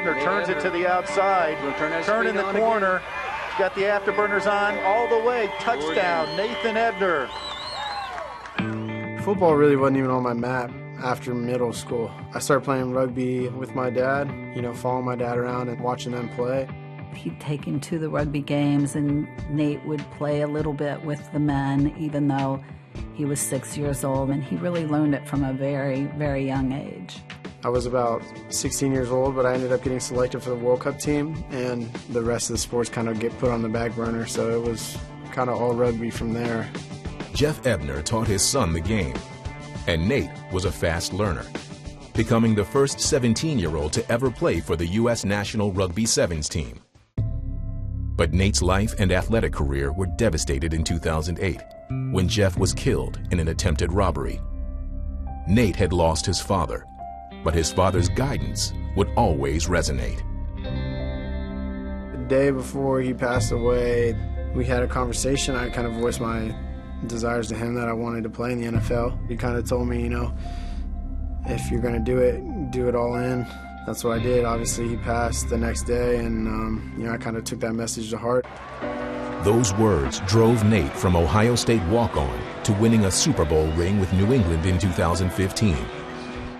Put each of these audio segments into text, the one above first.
Ebner turns it to the outside, turn in the corner, got the afterburners on all the way, touchdown, Nathan Ebner. Football really wasn't even on my map after middle school. I started playing rugby with my dad, following my dad around and watching them play. He'd take him to the rugby games, and Nate would play a little bit with the men, even though he was 6 years old, and he really learned it from a very, very young age. I was about 16 years old, but I ended up getting selected for the World Cup team, and the rest of the sports kind of get put on the back burner, so it was kind of all rugby from there. Jeff Ebner taught his son the game, and Nate was a fast learner, becoming the first 17-year-old to ever play for the U.S. National Rugby Sevens team. But Nate's life and athletic career were devastated in 2008 when Jeff was killed in an attempted robbery. Nate had lost his father, but his father's guidance would always resonate. The day before he passed away, we had a conversation. I kind of voiced my desires to him that I wanted to play in the NFL. He kind of told me, if you're going to do it all in. That's what I did. Obviously, he passed the next day, and I kind of took that message to heart. Those words drove Nate from Ohio State walk-on to winning a Super Bowl ring with New England in 2015.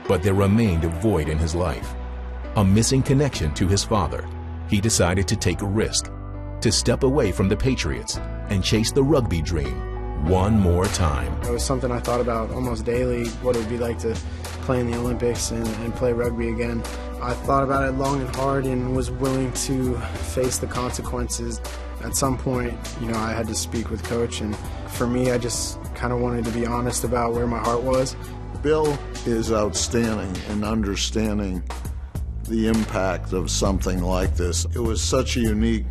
But there remained a void in his life, a missing connection to his father. He decided to take a risk, to step away from the Patriots and chase the rugby dream one more time. It was something I thought about almost daily, what it would be like to play in the Olympics and play rugby again. I thought about it long and hard and was willing to face the consequences. At some point, I had to speak with Coach, and for me, I just kind of wanted to be honest about where my heart was. Bill is outstanding in understanding the impact of something like this. It was such a unique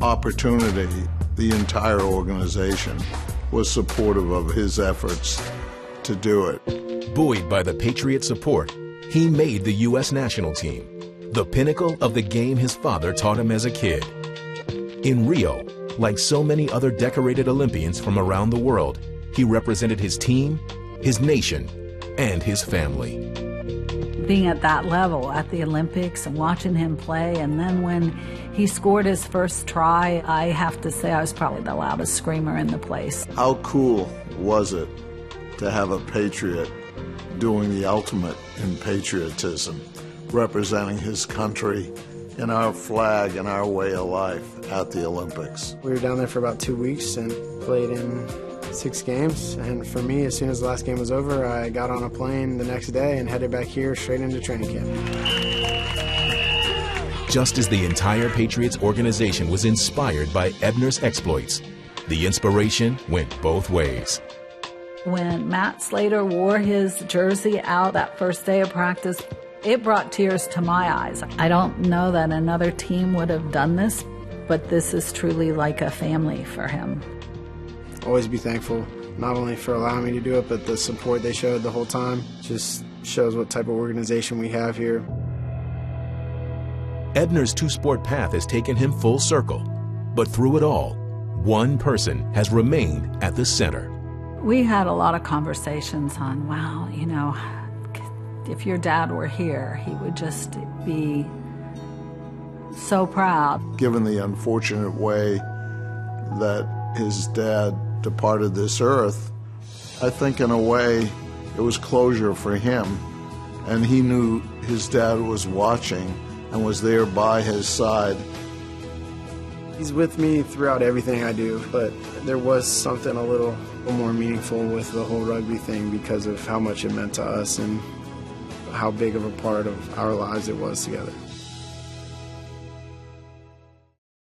opportunity. The entire organization was supportive of his efforts to do it. Buoyed by the Patriot support, he made the U.S. national team, the pinnacle of the game his father taught him as a kid. In Rio, like so many other decorated Olympians from around the world, he represented his team, his nation, and his family. Being at that level at the Olympics and watching him play, and then when he scored his first try, I have to say I was probably the loudest screamer in the place. How cool was it to have a Patriot doing the ultimate in patriotism, representing his country and our flag and our way of life at the Olympics? We were down there for about 2 weeks and played in 6 games, and for me, as soon as the last game was over, I got on a plane the next day and headed back here straight into training camp. Just as the entire Patriots organization was inspired by Ebner's exploits, the inspiration went both ways. When Matt Slater wore his jersey out that first day of practice, it brought tears to my eyes. I don't know that another team would have done this, but this is truly like a family for him. Always be thankful, not only for allowing me to do it, but the support they showed the whole time. Just shows what type of organization we have here. Ebner's two-sport path has taken him full circle, but through it all, one person has remained at the center. We had a lot of conversations on, wow, if your dad were here, he would just be so proud. Given the unfortunate way that his dad departed this earth, I think in a way it was closure for him, and he knew his dad was watching and was there by his side. He's with me throughout everything I do, but there was something a little more meaningful with the whole rugby thing because of how much it meant to us and how big of a part of our lives it was together.